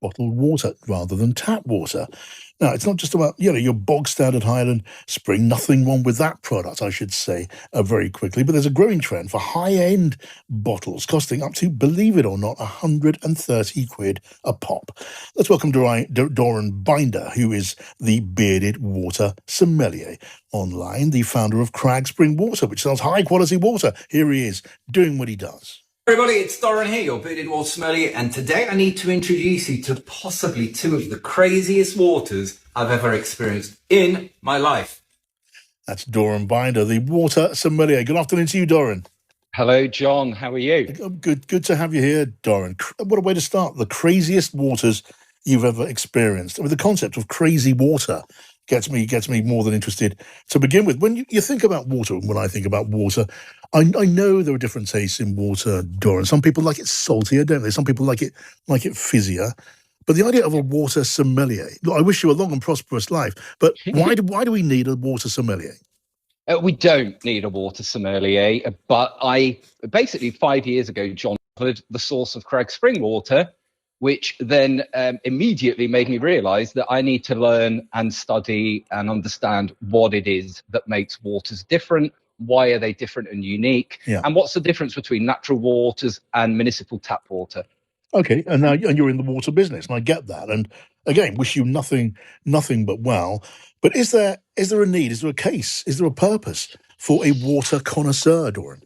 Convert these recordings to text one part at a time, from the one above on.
bottled water rather than tap water. Now, it's not just about, your bog standard Highland Spring. Nothing wrong with that product, I should say, very quickly. But there's a growing trend for high-end bottles costing up to, believe it or not, 130 quid a pop. Let's welcome Doran Binder, who is the bearded water sommelier online, the founder of Crag Spring Water, which sells high-quality water. Here he is, doing what he does. Everybody, it's Doran here, your bearded water sommelier, and today I need to introduce you to possibly two of the craziest waters I've ever experienced in my life. That's Doran Binder, the water sommelier. Good afternoon to you, Doran. Hello, John. How are you? Good to have you here, Doran. What a way to start. The craziest waters you've ever experienced. I mean, the concept of crazy water gets me more than interested to begin with. When you think about water, and when I think about water, I know there are different tastes in water, Doran. Some people like it saltier, don't they? Some people like it fizzier. But the idea of a water sommelier, look, I wish you a long and prosperous life, but why do we need a water sommelier? We don't need a water sommelier, but I basically 5 years ago, John, heard the source of Crag Spring Water, which then immediately made me realise that I need to learn and study and understand what it is that makes waters different. Why are they different and unique? Yeah. And what's the difference between natural waters and municipal tap water? Okay, and now you're in the water business, and I get that. And again, wish you nothing but well. But is there a need? Is there a case? Is there a purpose for a water connoisseur, Doran?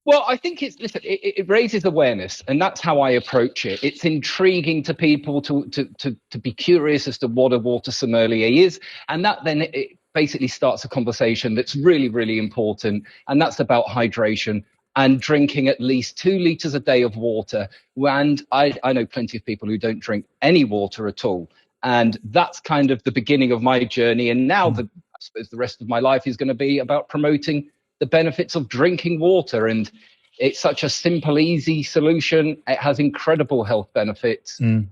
Well, I think it raises awareness, and that's how I approach it. It's intriguing to people to be curious as to what a water sommelier is, and that then it basically starts a conversation that's really, really important, and that's about hydration and drinking at least 2 litres a day of water. And I know plenty of people who don't drink any water at all, and that's kind of the beginning of my journey. And now I suppose the rest of my life is going to be about promoting the benefits of drinking water, and it's such a simple, easy solution. It has incredible health benefits, and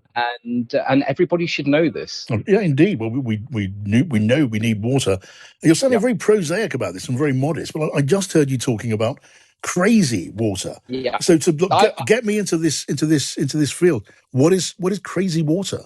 everybody should know this. Yeah, indeed. Well, we know we need water. You're sounding very prosaic about this and very modest, but I just heard you talking about crazy water. Yeah. So get me into this field. What is crazy water?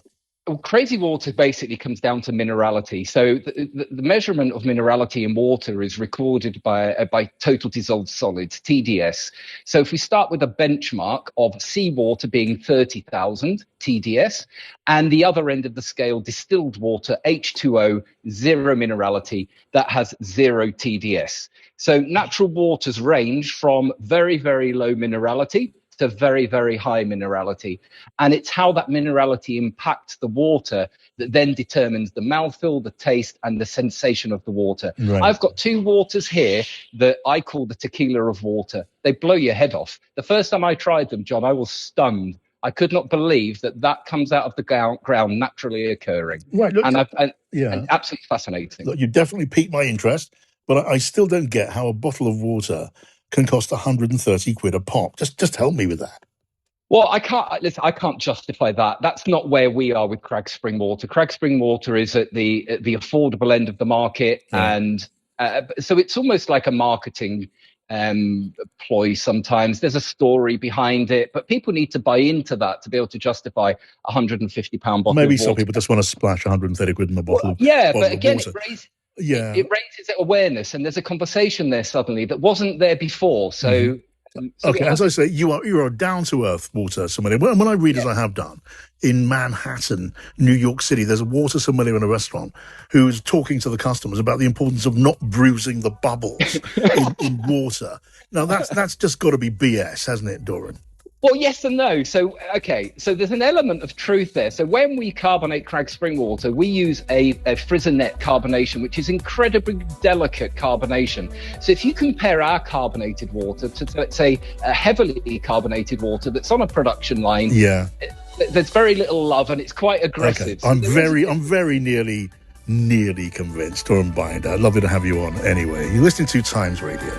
Well, crazy water basically comes down to minerality. So the measurement of minerality in water is recorded by total dissolved solids, TDS. So if we start with a benchmark of seawater being 30,000 TDS, and the other end of the scale, distilled water, H2O, zero minerality, that has 0 TDS. So natural waters range from very, very low minerality to very, very high minerality. And it's how that minerality impacts the water that then determines the mouthfeel, the taste, and the sensation of the water. Right. I've got 2 waters here that I call the tequila of water. They blow your head off. The first time I tried them, John, I was stunned. I could not believe that comes out of the ground naturally occurring. Right. Look, and absolutely fascinating. Look, you definitely piqued my interest, but I still don't get how a bottle of water can cost 130 quid a pop. Just help me with that. Well, I can't justify that. That's not where we are with Crag Spring Water. Crag Spring Water is at the affordable end of the market, and so it's almost like a marketing ploy sometimes. There's a story behind it, but people need to buy into that to be able to justify a £150 bottle. Maybe of water. some people just want to splash 130 quid in a bottle. But again, water. It raises awareness, and there's a conversation there suddenly that wasn't there before. So, okay, as I say, you are a down to earth water sommelier. When I read, as I have done, in Manhattan, New York City, there's a water sommelier in a restaurant who's talking to the customers about the importance of not bruising the bubbles in water. Now that's just got to be BS, hasn't it, Doran? Well, yes and no. So there's an element of truth there. So when we carbonate Crag Spring Water, we use a Frisonet carbonation, which is incredibly delicate carbonation. So if you compare our carbonated water to, let's say, a heavily carbonated water that's on a production line, there's very little love, and it's quite aggressive. Okay. I'm very nearly convinced. Doran Binder, lovely to have you on anyway. You're listening to Times Radio.